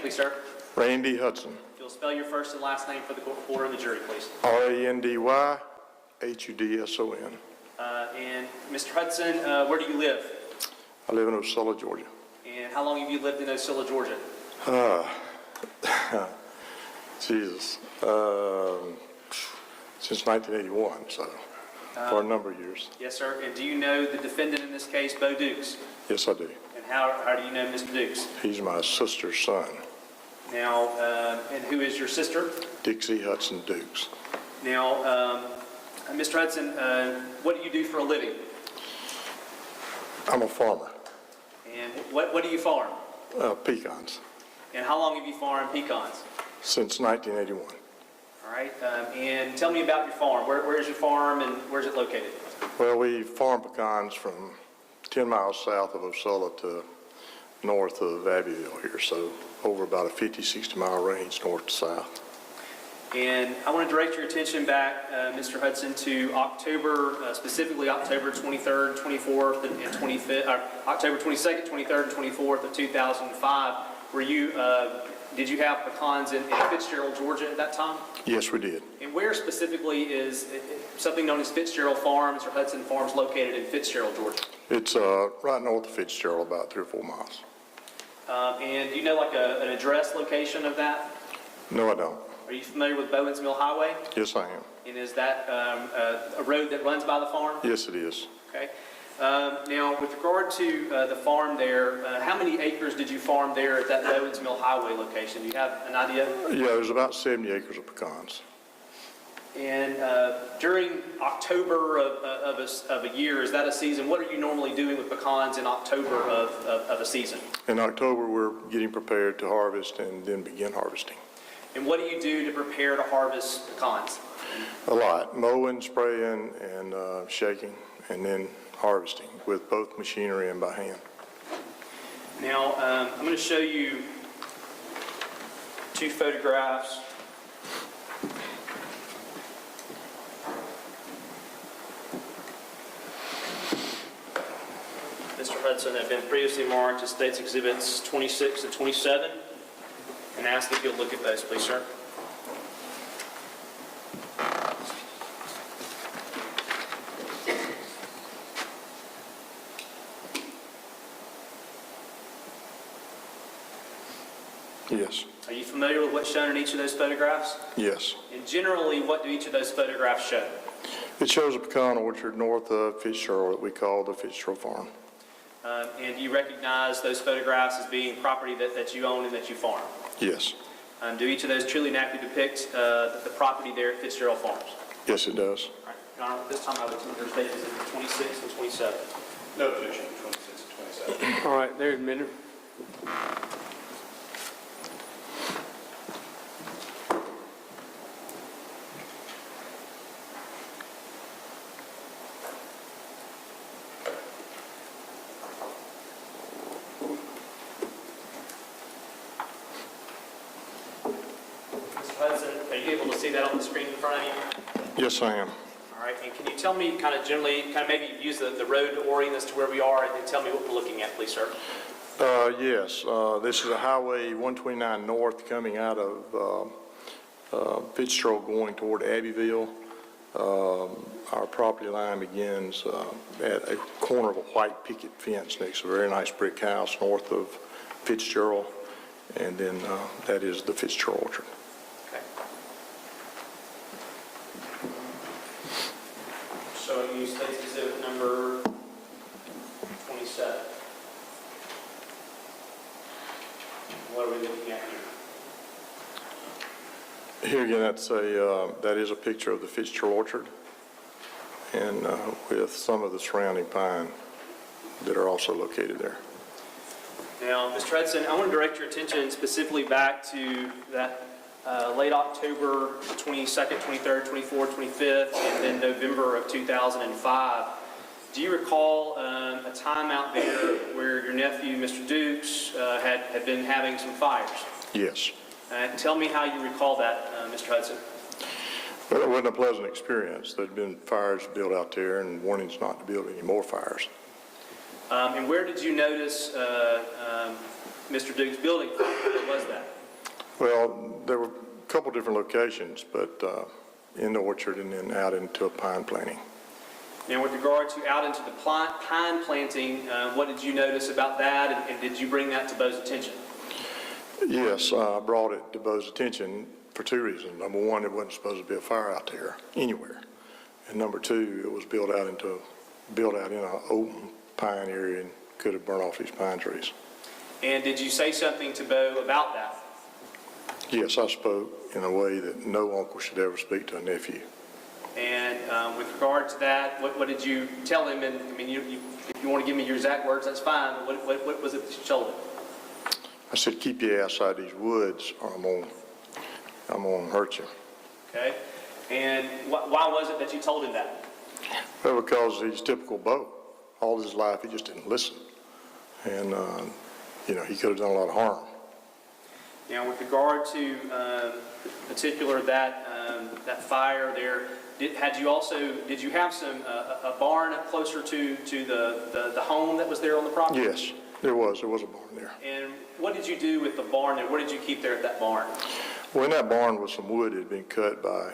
please, sir? Randy Hudson. If you'll spell your first and last name for the court and the jury, please. RANDYHUDSON. And Mr. Hudson, where do you live? I live in Ocilla, Georgia. And how long have you lived in Ocilla, Georgia? Jesus. Since 1981, so for a number of years. Yes, sir. And do you know the defendant in this case, Bo Dukes? Yes, I do. And how do you know Mr. Dukes? He's my sister's son. Now, and who is your sister? Dixie Hudson Dukes. Now, Mr. Hudson, what do you do for a living? I'm a farmer. And what do you farm? Pecans. And how long have you farmed pecans? Since 1981. All right. And tell me about your farm. Where is your farm and where's it located? Well, we farm pecans from 10 miles south of Ocilla to north of Abbeville here, so over about a 50, 60-mile range north to south. And I want to direct your attention back, Mr. Hudson, to October, specifically October 23rd, 24th, and 25th, October 22nd, 23rd, and 24th of 2005. Were you, did you have pecans in Fitzgerald, Georgia at that time? Yes, we did. And where specifically is something known as Fitzgerald Farms or Hudson Farms located in Fitzgerald, Georgia? It's right north of Fitzgerald, about 3 or 4 miles. And do you know like an address location of that? No, I don't. Are you familiar with Bowens Mill Highway? Yes, I am. And is that a road that runs by the farm? Yes, it is. Okay. Now, with regard to the farm there, how many acres did you farm there at that Bowens Mill Highway location? Do you have an idea? Yeah, there's about 70 acres of pecans. And during October of a year, is that a season? What are you normally doing with pecans in October of a season? In October, we're getting prepared to harvest and then begin harvesting. And what do you do to prepare to harvest pecans? A lot. Mowing, spraying, and shaking, and then harvesting with both machinery and by hand. Now, I'm going to show you 2 photographs. Mr. Hudson have been previously marked as States Exhibits 26 and 27, and ask if you'll look at those, please, sir. Yes. Are you familiar with what's shown in each of those photographs? Yes. And generally, what do each of those photographs show? It shows a pecan orchard north of Fitzgerald that we call the Fitzgerald Farm. And you recognize those photographs as being property that you own and that you farm? Yes. Do each of those truly and accurately depict the property there at Fitzgerald Farms? Yes, it does. All right. Your Honor, at this time I would consider State Exhibits 26 and 27. No objection, 26 and 27. All right, there's a minute. Are you able to see that on the screen in front of you? Yes, I am. All right, and can you tell me kind of generally, maybe use the road to orient us to where we are and tell me what we're looking at, please, sir? Yes, this is a Highway 129 North coming out of Fitzgerald going toward Abbeville. Our property line begins at a corner of a white picket fence next to a very nice brick house north of Fitzgerald, and then that is the Fitzgerald Orchard. Showing you State's Exhibit number 27. What are we looking at here? Here again, that is a picture of the Fitzgerald Orchard, and with some of the surrounding pine that are also located there. Now, Mr. Hudson, I want to direct your attention specifically back to that late October 22nd, 23rd, 24th, 25th, and then November of 2005. Do you recall a time out there where your nephew, Mr. Dukes, had been having some fires? Yes. Tell me how you recall that, Mr. Hudson. Well, it wasn't a pleasant experience. There had been fires built out there and warnings not to build any more fires. And where did you notice Mr. Dukes building fire? Where was that? Well, there were a couple different locations, but in the orchard and then out into a pine planting. And with regard to out into the pine planting, what did you notice about that, and did you bring that to Bo's attention? Yes, I brought it to Bo's attention for two reasons. Number one, there wasn't supposed to be a fire out there anywhere. And number two, it was built out in an open pine area and could have burned off these pine trees. And did you say something to Bo about that? Yes, I spoke in a way that no uncle should ever speak to a nephew. And with regard to that, what did you tell him? And I mean, if you want to give me your exact words, that's fine. But what was it that you told him? I said, keep your ass out of these woods or I'm gonna hurt you. Okay. And why was it that you told him that? Well, because he's typical Bo. All his life, he just didn't listen. And, he could have done a lot of harm. Now, with regard to particular that fire there, did you have a barn closer to the home that was there on the property? Yes, there was a barn there. And what did you do with the barn there? What did you keep there at that barn? Well, in that barn was some wood that had been cut by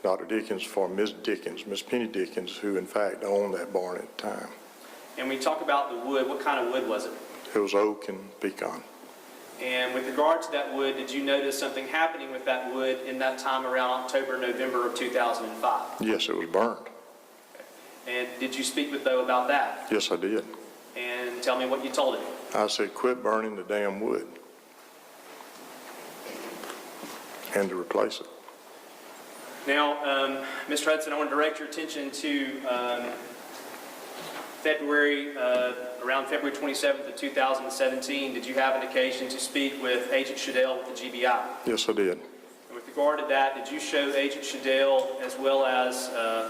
Dr. Dickens for Miss Penny Dickens, who in fact owned that barn at the time. And when you talk about the wood, what kind of wood was it? It was oak and pecan. And with regard to that wood, did you notice something happening with that wood in that time around October, November of 2005? Yes, it was burned. And did you speak with Bo about that? Yes, I did. And tell me what you told him. I said, quit burning the damn wood and to replace it. Now, Mr. Hudson, I want to direct your attention to around February 27th of 2017. Did you have an occasion to speak with Agent Shadell with the GBI? Yes, I did. And with regard to that, did you show Agent Shadell as well as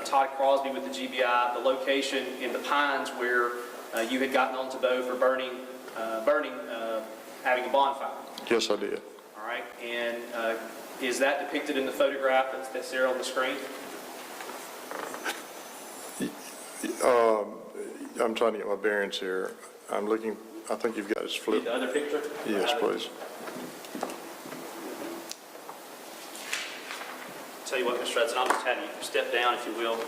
Todd Crosby with the GBI the location in the pines where you had gotten onto Bo for having a bonfire? Yes, I did. All right. And is that depicted in the photograph that's there on the screen? I'm trying to get my bearings here. I'm looking, I think you've got his flip. The other picture? Yes, please. Tell you what, Mr. Hudson, I'll just have you step down, if you will.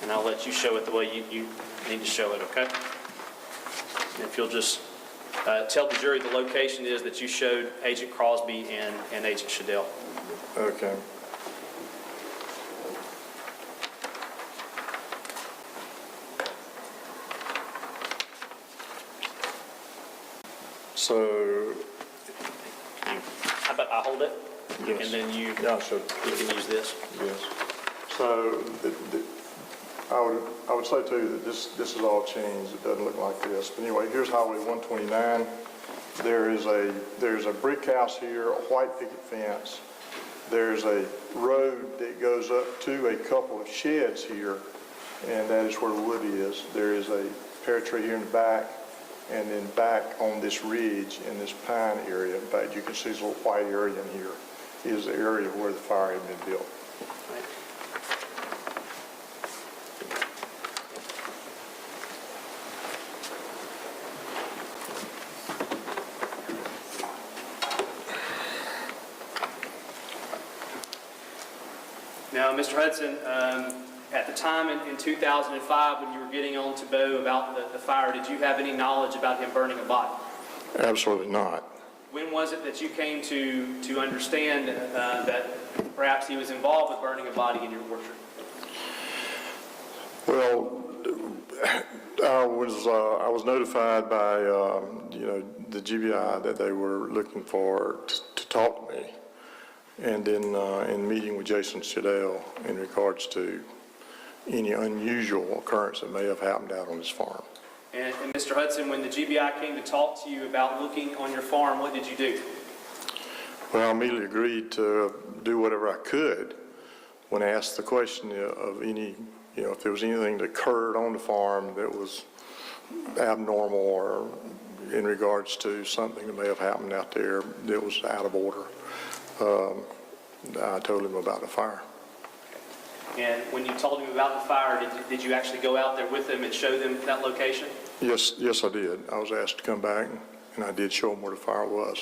And I'll let you show it the way you need to show it, okay? And if you'll just tell the jury the location is that you showed Agent Crosby and Agent Shadell. Okay. So, How about I hold it? yes. And then you Yeah, so, can use this. yes. So, I would say too that this is all changed. It doesn't look like this. But anyway, here's Highway 129. There's a brick house here, a white picket fence. There's a road that goes up to a couple of sheds here, and that is where the wood is. There is a pear tree here in the back, and then back on this ridge in this pine area. In fact, you can see this little white area in here is the area where the fire had been built. Now, Mr. Hudson, at the time in 2005 when you were getting on to Bo about the fire, did you have any knowledge about him burning a body? Absolutely not. When was it that you came to understand that perhaps he was involved with burning a body in your orchard? Well, I was notified by the GBI that they were looking to talk to me, and then in meeting with Jason Shadell in regards to any unusual occurrence that may have happened out on his farm. And Mr. Hudson, when the GBI came to talk to you about looking on your farm, what did you do? Well, I immediately agreed to do whatever I could when asked the question of any, if there was anything that occurred on the farm that was abnormal or in regards to something that may have happened out there that was out of order. I told him about the fire. And when you told him about the fire, did you actually go out there with him and show them that location? Yes, I did. I was asked to come back, and I did show them where the fire was.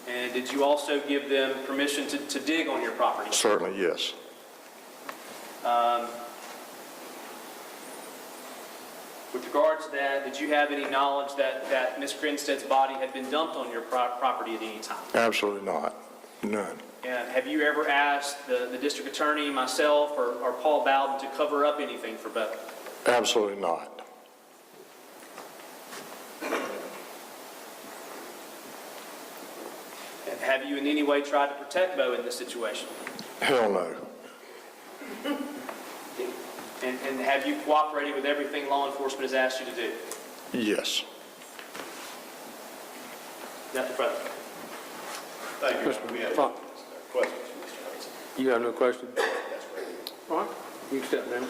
And did you also give them permission to dig on your property? Certainly, yes. With regard to that, did you have any knowledge that Ms. Grinstead's body had been dumped on your property at any time? Absolutely not. None. And have you ever asked the district attorney, myself, or Paul Bowden to cover up anything for Bo? Absolutely not. And have you in any way tried to protect Bo in this situation? Hell no. And have you cooperated with everything law enforcement has asked you to do? Yes. Mr. President. Thank you. We have Fine. questions for Mr. Hudson. You have no question? That's great. All right, you can step down.